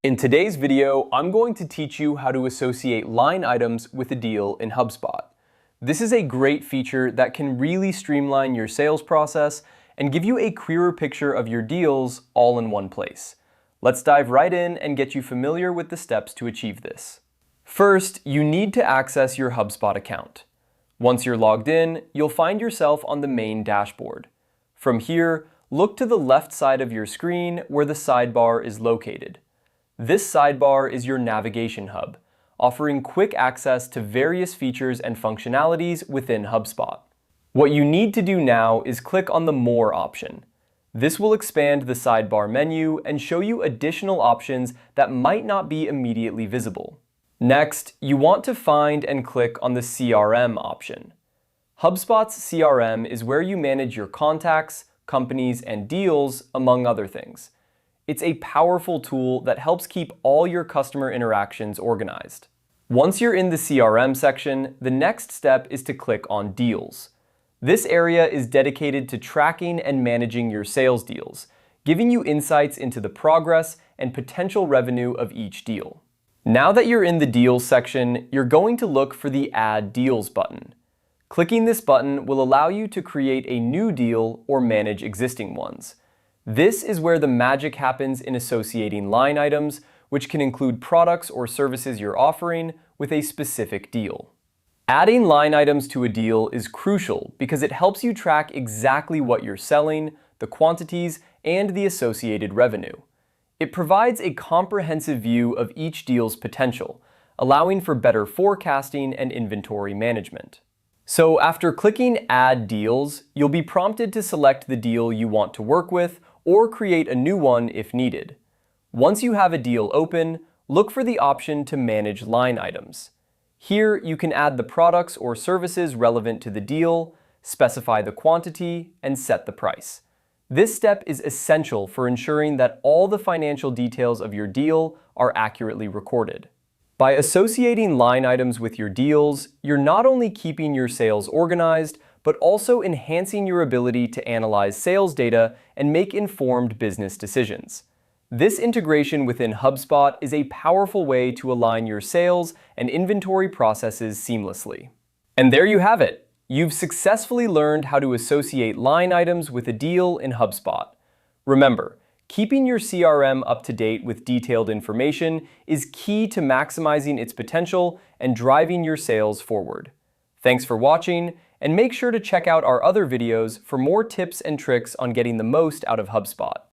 In today's video, I'm going to teach you how to associate line items with a deal in HubSpot. This is a great feature that can really streamline your sales process and give you a clearer picture of your deals all in one place. Let's dive right in and get you familiar with the steps to achieve this. First, you need to access your HubSpot account. Once you're logged in, you'll find yourself on the main dashboard. From here, look to the left side of your screen where the sidebar is located. This sidebar is your navigation hub, offering quick access to various features and functionalities within HubSpot. What you need to do now is click on the More option. This will expand the sidebar menu and show you additional options that might not be immediately visible. Next, you want to find and click on the CRM option. HubSpot's CRM is where you manage your contacts, companies, and deals, among other things. It's a powerful tool that helps keep all your customer interactions organized. Once you're in the CRM section, the next step is to click on Deals. This area is dedicated to tracking and managing your sales deals, giving you insights into the progress and potential revenue of each deal. Now that you're in the Deals section, you're going to look for the Add Deals button. Clicking this button will allow you to create a new deal or manage existing ones. This is where the magic happens in associating line items, which can include products or services you're offering with a specific deal. Adding line items to a deal is crucial because it helps you track exactly what you're selling, the quantities, and the associated revenue. It provides a comprehensive view of each deal's potential, allowing for better forecasting and inventory management. So after clicking Add Deals, you'll be prompted to select the deal you want to work with or create a new one if needed. Once you have a deal open, look for the option to Manage Line Items. Here, you can add the products or services relevant to the deal, specify the quantity, and set the price. This step is essential for ensuring that all the financial details of your deal are accurately recorded. By associating line items with your deals, you're not only keeping your sales organized, but also enhancing your ability to analyze sales data and make informed business decisions. This integration within HubSpot is a powerful way to align your sales and inventory processes seamlessly. And there you have it. You've successfully learned how to associate line items with a deal in HubSpot. Remember, keeping your CRM up to date with detailed information is key to maximizing its potential and driving your sales forward. Thanks for watching, and make sure to check out our other videos for more tips and tricks on getting the most out of HubSpot.